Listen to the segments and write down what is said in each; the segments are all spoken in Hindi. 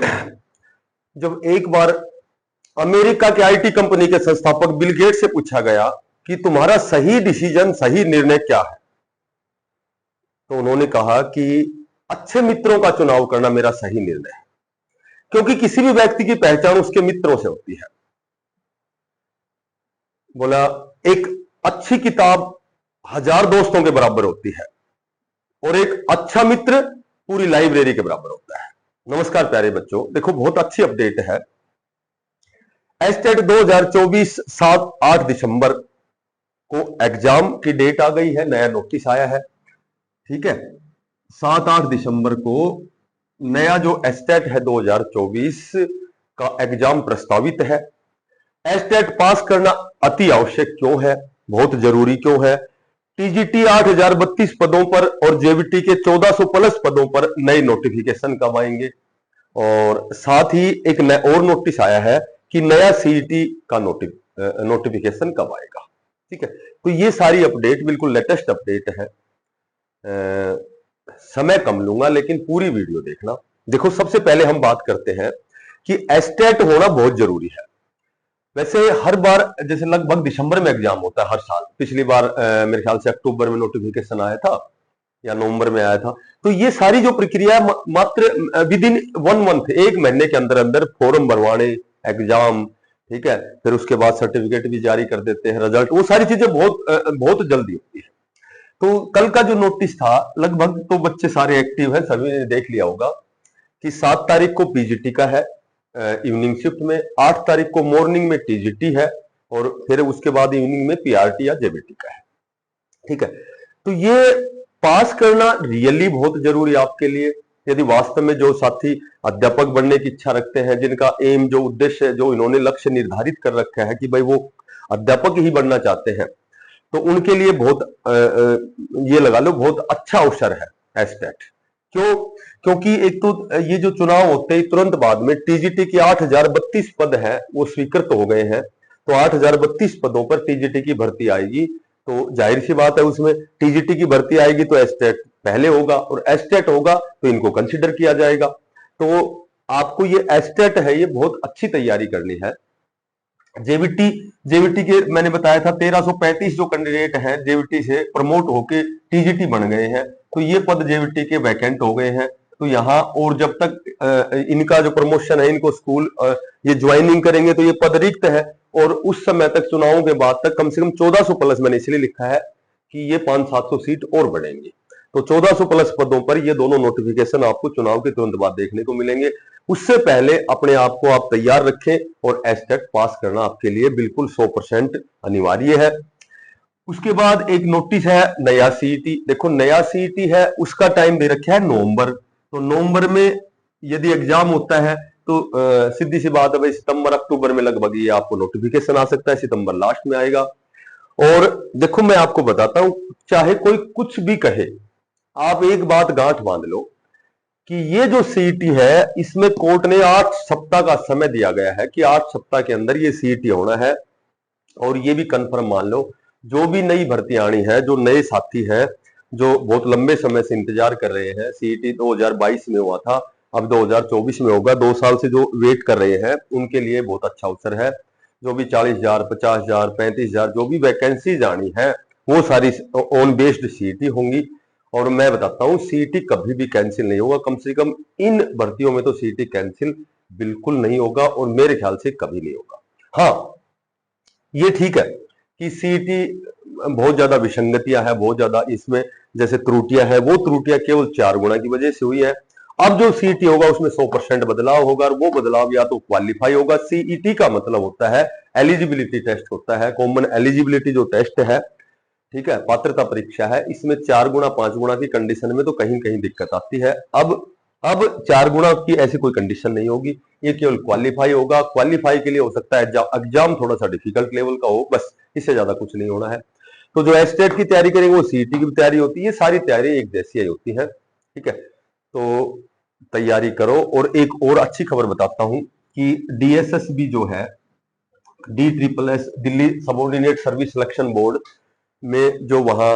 जब एक बार अमेरिका के आईटी कंपनी के संस्थापक बिल गेट्स से पूछा गया कि तुम्हारा सही डिसीजन, सही निर्णय क्या है, तो उन्होंने कहा कि अच्छे मित्रों का चुनाव करना मेरा सही निर्णय है, क्योंकि किसी भी व्यक्ति की पहचान उसके मित्रों से होती है। बोला एक अच्छी किताब 1000 दोस्तों के बराबर होती है और एक अच्छा मित्र पूरी लाइब्रेरी के बराबर होता है। नमस्कार प्यारे बच्चों, देखो बहुत अच्छी अपडेट है। एस्टेट 2024 7-8 दिसंबर को एग्जाम की डेट आ गई है, नया नोटिस आया है। ठीक है, 7-8 दिसंबर को नया जो एस्टेट है 2024 का एग्जाम प्रस्तावित है। एस्टेट पास करना अति आवश्यक क्यों है, बहुत जरूरी क्यों है? टीजीटी 8032 पदों पर और जेबीटी के 1400 प्लस पदों पर नए नोटिफिकेशन कब आएंगे? और साथ ही एक और नोटिस आया है कि नया सीईटी का नोटिफिकेशन कब आएगा। ठीक है, तो ये सारी अपडेट बिल्कुल लेटेस्ट अपडेट है। समय कम लूंगा लेकिन पूरी वीडियो देखना। देखो सबसे पहले हम बात करते हैं कि एस्टेट होना बहुत जरूरी है। वैसे हर बार जैसे लगभग दिसंबर में एग्जाम होता है हर साल, पिछली बार मेरे ख्याल से अक्टूबर में नोटिफिकेशन आया था या नवंबर में आया था। तो ये सारी जो प्रक्रिया मात्र विद इन 1 मंथ, 1 महीने के अंदर अंदर फॉर्म भरवाने, एग्जाम, ठीक है, फिर उसके बाद सर्टिफिकेट भी जारी कर देते हैं, रिजल्ट, वो सारी चीजें बहुत जल्दी होती है। तो कल का जो नोटिस था, लगभग तो बच्चे सारे एक्टिव हैं, सभी ने देख लिया होगा कि 7 तारीख को पीजीटी का है इवनिंग शिफ्ट में, 8 तारीख को मॉर्निंग में टीजीटी है और फिर उसके बाद इवनिंग में पीआरटी या जेबीटी का है। ठीक है, तो ये पास करना रियली बहुत जरूरी है आपके लिए। यदि वास्तव में जो साथी अध्यापक बनने की इच्छा रखते हैं, जिनका एम, जो उद्देश्य है, जो इन्होंने लक्ष्य निर्धारित कर रखा है कि भाई वो अध्यापक ही बनना चाहते हैं, तो उनके लिए बहुत ये लगा लो बहुत अच्छा अवसर है एस्टेट। क्यों? क्योंकि एक तो ये जो चुनाव होते हैं तुरंत बाद में टीजीटी की 8032 पद है वो स्वीकृत हो गए हैं, तो 8032 पदों पर टीजीटी की भर्ती आएगी। तो जाहिर सी बात है उसमें टीजीटी की भर्ती आएगी तो एस्टेट पहले होगा, और एस्टेट होगा तो इनको कंसिडर किया जाएगा। तो आपको ये एस्टेट है, ये बहुत अच्छी तैयारी करनी है। जेबीटी के मैंने बताया था 1335 जो कैंडिडेट हैं जेबीटी से प्रमोट होके टीजीटी बन गए हैं, तो ये पद जेबीटी के वैकेंट हो गए हैं। तो यहाँ और जब तक इनका जो प्रमोशन है, इनको स्कूल ये ज्वाइनिंग करेंगे तो ये पद रिक्त है, और उस समय तक चुनावों के बाद तक कम से कम 1400 प्लस, मैंने इसलिए लिखा है कि ये 500-700 सीट और बढ़ेंगी। तो 1400 प्लस पदों पर ये दोनों नोटिफिकेशन आपको चुनाव के तुरंत बाद देखने को मिलेंगे। उससे पहले अपने आप को आप तैयार रखें, और एस्टेट पास करना आपके लिए बिल्कुल 100% अनिवार्य है। उसके बाद एक नोटिस है नया सीईटी। देखो नया सीईटी है, उसका टाइम दे रखा है नवंबर। तो नवंबर में यदि एग्जाम होता है तो सीधी सी बात है भाई, सितंबर अक्टूबर में लगभग ये आपको नोटिफिकेशन आ सकता है, सितंबर लास्ट में आएगा। और देखो मैं आपको बताता हूं, चाहे कोई कुछ भी कहे, आप एक बात गांठ बांध लो कि ये जो सीईटी है, इसमें कोर्ट ने 8 सप्ताह का समय दिया गया है कि 8 सप्ताह के अंदर ये सीईटी होना है। और ये भी कंफर्म मान लो, जो भी नई भर्ती आनी है, जो नए साथी हैं, जो बहुत लंबे समय से इंतजार कर रहे हैं, सीईटी 2022 में हुआ था, अब 2024 में होगा, 2 साल से जो वेट कर रहे हैं उनके लिए बहुत अच्छा अवसर है। जो भी 40,000, 50,000, 35,000 जो भी वैकेंसीज आनी है, वो सारी ऑन बेस्ड सीईटी होंगी। और मैं बताता हूं, सीईटी कभी भी कैंसिल नहीं होगा, कम से कम इन भर्तियों में तो सीईटी कैंसिल बिल्कुल नहीं होगा, और मेरे ख्याल से कभी नहीं होगा। हाँ, ये ठीक है कि सीईटी बहुत ज्यादा विसंगतियां है, बहुत ज्यादा इसमें जैसे त्रुटियां है, वो त्रुटियां केवल 4 गुना की वजह से हुई है। अब जो सीईटी होगा उसमें 100% बदलाव होगा, और वो बदलाव या तो क्वालिफाई होगा। सीईटी का मतलब होता है एलिजिबिलिटी टेस्ट होता है, कॉमन एलिजिबिलिटी जो टेस्ट है, ठीक है, पात्रता परीक्षा है, इसमें 4 गुना 5 गुना की कंडीशन में तो कहीं कहीं दिक्कत आती है। अब 4 गुना की ऐसी कोई कंडीशन नहीं होगी, ये केवल क्वालिफाई होगा। क्वालिफाई के लिए हो सकता है एग्जाम थोड़ा सा डिफिकल्ट लेवल का हो, बस, इससे ज्यादा कुछ नहीं होना है। तो जो एस्टेट की तैयारी करेंगे वो सीईटी की भी तैयारी होती है, सारी तैयारी एक जैसी ही होती है। ठीक है, तो तैयारी करो। और एक और अच्छी खबर बताता हूं कि डीएसएसबी जो है, DSSS Delhi subordinate service selection board में, जो वहां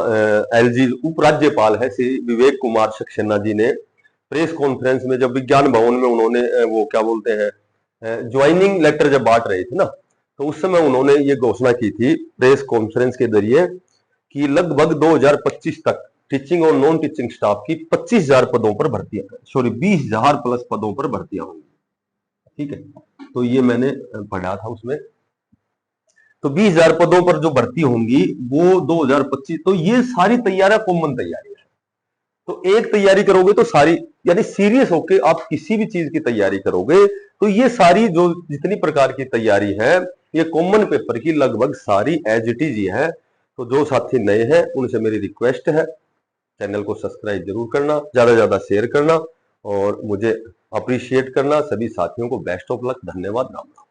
एलजी उपराज्यपाल है श्री विवेक कुमार सक्सेना जी ने प्रेस कॉन्फ्रेंस में जब विज्ञान भवन में उन्होंने वो क्या बोलते हैं ज्वाइनिंग लेटर जब बांट रहे थे ना, तो उस समय उन्होंने ये घोषणा की थी प्रेस कॉन्फ्रेंस के जरिए कि लगभग 2025 तक टीचिंग और नॉन टीचिंग स्टाफ की 25,000 पदों पर भर्तियां, सॉरी 20,000 प्लस पदों पर भर्तियां होंगी। ठीक है, तो ये मैंने पढ़ा था उसमें। तो 20,000 पदों पर जो भर्ती होंगी वो 2025, तो ये सारी तैयारियां कॉमन तैयारी है। तो एक तैयारी करोगे तो सारी, यानी सीरियस होके आप किसी भी चीज की तैयारी करोगे तो ये सारी जो जितनी प्रकार की तैयारी है ये कॉमन पेपर की लगभग सारी एज इट इज ही है। तो जो साथी नए हैं उनसे मेरी रिक्वेस्ट है चैनल को सब्सक्राइब जरूर करना, ज्यादा से ज्यादा शेयर करना और मुझे अप्रिशिएट करना। सभी साथियों को बेस्ट ऑफ लक, धन्यवाद, राम राम।